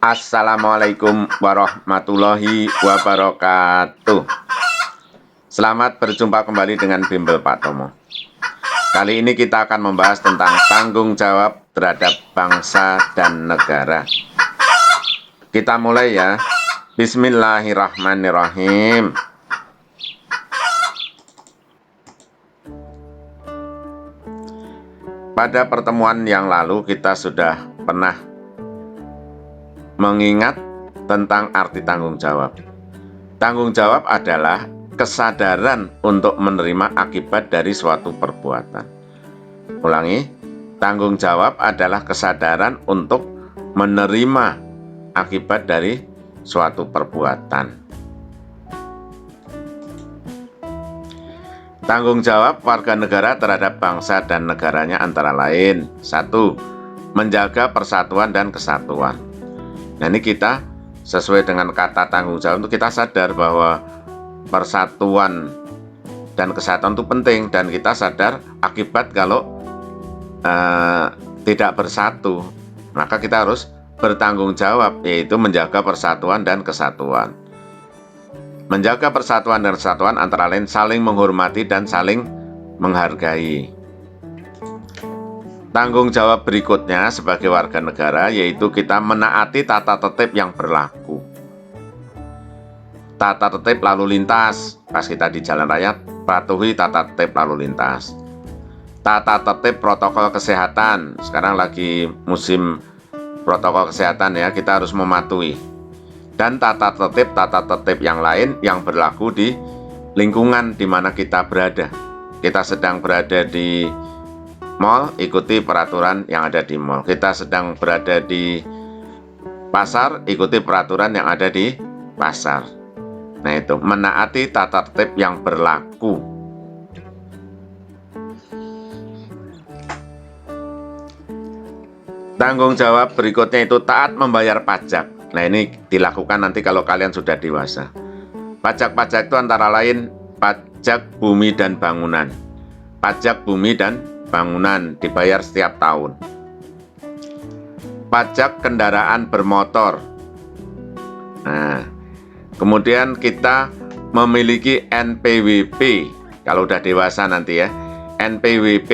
Assalamualaikum warahmatullahi wabarakatuh. Selamat berjumpa kembali dengan Bimbel Pak Tomo. Kali ini kita akan membahas tentang tanggung jawab terhadap bangsa dan negara. Kita mulai ya. Bismillahirrahmanirrahim. Pada pertemuan yang lalu kita sudah pernah mengingat tentang arti tanggung jawab. Tanggung jawab adalah kesadaran untuk menerima akibat dari suatu perbuatan. Ulangi, tanggung jawab adalah kesadaran untuk menerima akibat dari suatu perbuatan. Tanggung jawab warga negara terhadap bangsa dan negaranya antara lain: 1. Menjaga persatuan dan kesatuan. Nah, ini kita sesuai dengan kata tanggung jawab untuk kita sadar bahwa persatuan dan kesatuan itu penting, dan kita sadar akibat kalau tidak bersatu, maka kita harus bertanggung jawab, yaitu menjaga persatuan dan kesatuan. Menjaga persatuan dan kesatuan antara lain saling menghormati dan saling menghargai. Tanggung jawab berikutnya sebagai warga negara yaitu kita menaati tata tertib yang berlaku. Tata tertib lalu lintas, pas kita di jalan raya, patuhi tata tertib lalu lintas. Tata tertib protokol kesehatan, sekarang lagi musim protokol kesehatan ya, kita harus mematuhi. Dan tata tertib yang lain yang berlaku di lingkungan di mana kita berada. Kita sedang berada di mall, ikuti peraturan yang ada di mall. Kita sedang berada di pasar, ikuti peraturan yang ada di pasar. Nah, itu menaati tata tertib yang berlaku. Tanggung jawab berikutnya itu taat membayar pajak. Nah, ini dilakukan nanti kalau kalian sudah dewasa. Pajak-pajak itu antara lain pajak bumi dan bangunan. Pajak bumi dan bangunan dibayar setiap tahun. Pajak kendaraan bermotor. Nah, kemudian kita memiliki NPWP. Kalau udah dewasa nanti ya. NPWP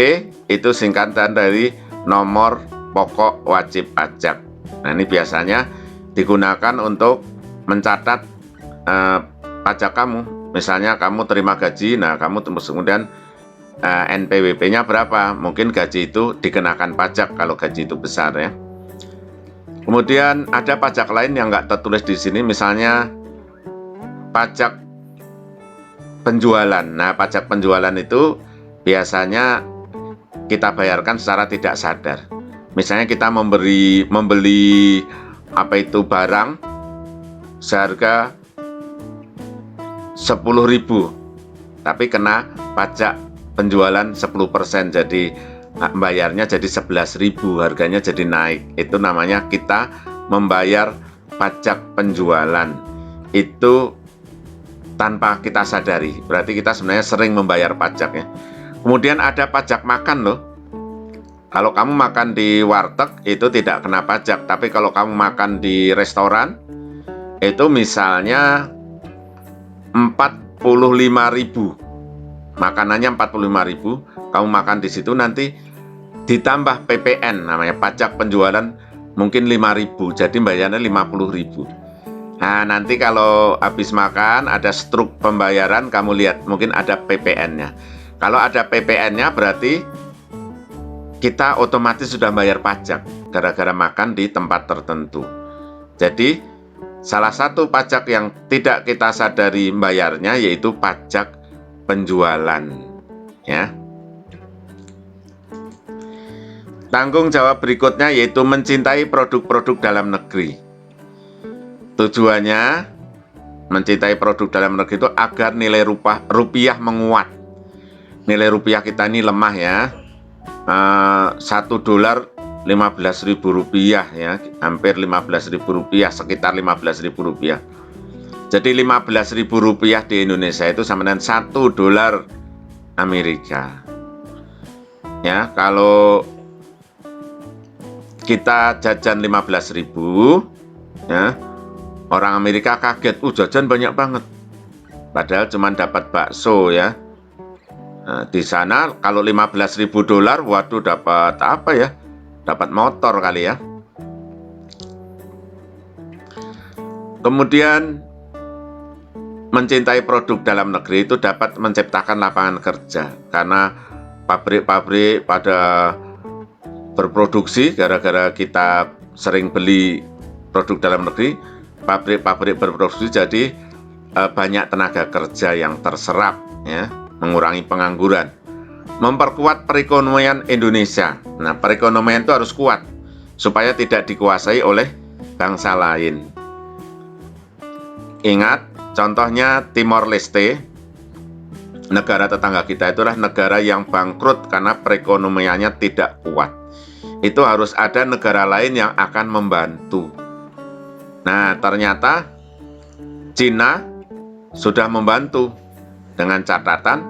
itu singkatan dari nomor pokok wajib pajak. Nah, ini biasanya digunakan untuk mencatat pajak kamu. Misalnya kamu terima gaji, nah kamu kemudian NPWP-nya berapa? Mungkin gaji itu dikenakan pajak kalau gaji itu besar ya. Kemudian ada pajak lain yang nggak tertulis di sini, misalnya pajak penjualan. Nah, pajak penjualan itu biasanya kita bayarkan secara tidak sadar. Misalnya kita membeli barang seharga 10.000, tapi kena pajak penjualan 10%, jadi bayarnya jadi 11.000, harganya jadi naik. Itu namanya kita membayar pajak penjualan. Itu tanpa kita sadari, berarti kita sebenarnya sering membayar pajak ya. Kemudian ada pajak makan loh. Kalau kamu makan di warteg itu tidak kena pajak, tapi kalau kamu makan di restoran itu misalnya 45.000. Makanannya 45.000, kamu makan di situ nanti ditambah PPN, namanya pajak penjualan, mungkin 5.000, jadi bayarnya 50.000. Nah, nanti kalau habis makan ada struk pembayaran, kamu lihat mungkin ada PPN-nya. Kalau ada PPN-nya berarti kita otomatis sudah bayar pajak gara-gara makan di tempat tertentu. Jadi salah satu pajak yang tidak kita sadari bayarnya yaitu pajak penjualan ya. Tanggung jawab berikutnya yaitu mencintai produk-produk dalam negeri. Tujuannya mencintai produk dalam negeri itu agar nilai rupiah menguat. Nilai rupiah kita ini lemah ya. 1 dolar 15.000 rupiah ya, hampir 15.000 rupiah, sekitar 15.000 rupiah. Jadi 15.000 rupiah di Indonesia itu sama dengan 1 dolar Amerika. Ya, kalau kita jajan 15.000 Ya. Orang Amerika kaget, jajan banyak banget. Padahal cuma dapat bakso ya. Nah, di sana kalau $15.000, waduh dapat apa ya? Dapat motor kali ya. Kemudian mencintai produk dalam negeri itu dapat menciptakan lapangan kerja karena pabrik-pabrik pada berproduksi gara-gara kita sering beli produk dalam negeri, pabrik-pabrik berproduksi jadi banyak tenaga kerja yang terserap ya, mengurangi pengangguran. Memperkuat perekonomian Indonesia. Nah, perekonomian itu harus kuat supaya tidak dikuasai oleh bangsa lain. Ingat, contohnya Timor Leste, negara tetangga kita itulah negara yang bangkrut karena perekonomiannya tidak kuat. Itu harus ada negara lain yang akan membantu. Nah, ternyata Cina sudah membantu dengan catatan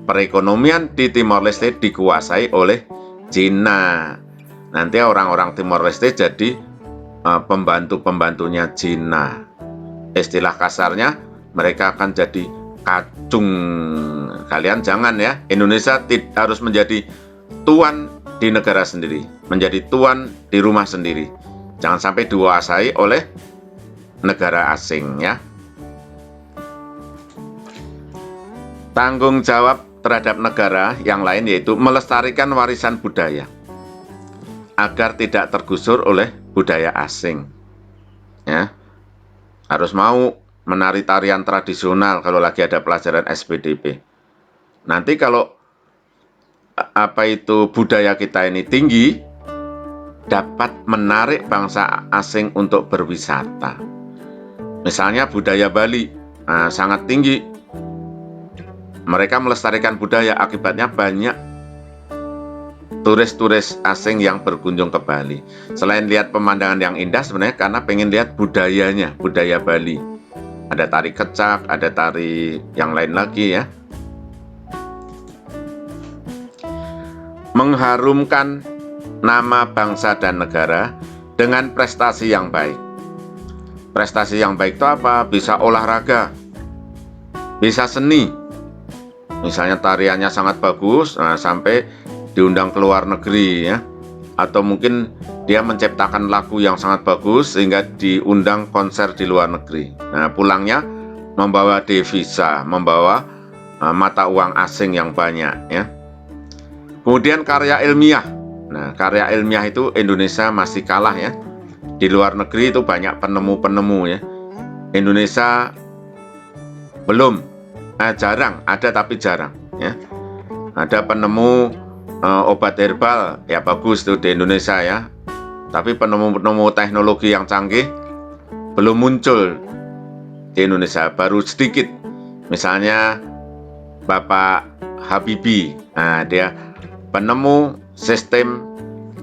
perekonomian di Timor Leste dikuasai oleh Cina. Nanti orang-orang Timor Leste jadi pembantu-pembantunya Cina. Istilah kasarnya mereka akan jadi kacung. Kalian jangan ya, Indonesia harus menjadi tuan di negara sendiri, menjadi tuan di rumah sendiri. Jangan sampai dikuasai oleh negara asing ya. Tanggung jawab terhadap negara yang lain yaitu melestarikan warisan budaya agar tidak tergusur oleh budaya asing. Ya. Harus mau menari tarian tradisional kalau lagi ada pelajaran SPDP. Nanti kalau budaya kita ini tinggi, dapat menarik bangsa asing untuk berwisata. Misalnya budaya Bali sangat tinggi. Mereka melestarikan budaya, akibatnya banyak turis-turis asing yang berkunjung ke Bali. Selain lihat pemandangan yang indah, sebenarnya karena pengen lihat budayanya, budaya Bali. Ada tari kecak, ada tari yang lain lagi ya. Mengharumkan nama bangsa dan negara dengan prestasi yang baik. Prestasi yang baik itu apa? Bisa olahraga, bisa seni. Misalnya tariannya sangat bagus, sampai diundang ke luar negeri ya. Atau mungkin dia menciptakan lagu yang sangat bagus sehingga diundang konser di luar negeri. Nah, pulangnya membawa devisa, membawa mata uang asing yang banyak ya. Kemudian karya ilmiah. Nah, karya ilmiah itu Indonesia masih kalah ya. Di luar negeri itu banyak penemu-penemu ya. Indonesia belum, jarang, ada tapi jarang ya. Ada penemu obat herbal ya bagus tuh di Indonesia ya. Tapi penemu-penemu teknologi yang canggih belum muncul di Indonesia, baru sedikit. Misalnya Bapak Habibie, dia penemu sistem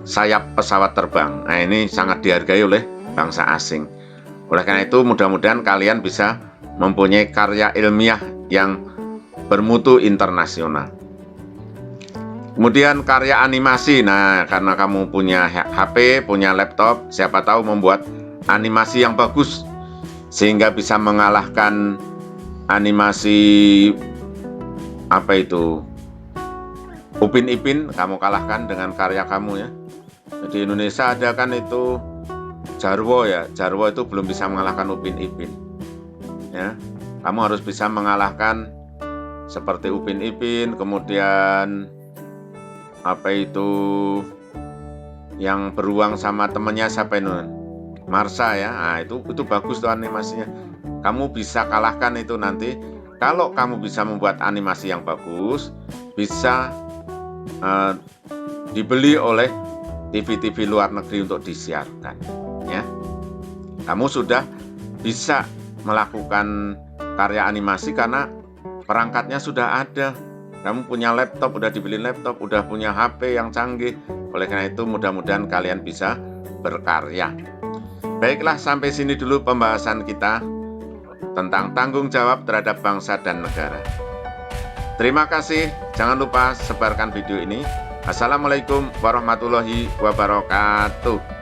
sayap pesawat terbang. Nah, ini sangat dihargai oleh bangsa asing. Oleh karena itu mudah-mudahan kalian bisa mempunyai karya ilmiah yang bermutu internasional. Kemudian karya animasi. Nah, karena kamu punya HP, punya laptop, siapa tahu membuat animasi yang bagus sehingga bisa mengalahkan animasi Upin Ipin, kamu kalahkan dengan karya kamu ya. Di Indonesia ada kan itu Jarwo ya. Jarwo itu belum bisa mengalahkan Upin Ipin. Ya. Kamu harus bisa mengalahkan seperti Upin Ipin, kemudian yang beruang sama temennya siapa itu? Marsha ya. Nah, itu bagus tuh animasinya. Kamu bisa kalahkan itu nanti. Kalau kamu bisa membuat animasi yang bagus, bisa dibeli oleh TV-TV luar negeri untuk disiarkan ya. Kamu sudah bisa melakukan karya animasi karena perangkatnya sudah ada. Kamu punya laptop, udah dibeli laptop, udah punya HP yang canggih. Oleh karena itu mudah-mudahan kalian bisa berkarya. Baiklah, sampai sini dulu pembahasan kita tentang tanggung jawab terhadap bangsa dan negara. Terima kasih, jangan lupa sebarkan video ini. Assalamualaikum warahmatullahi wabarakatuh.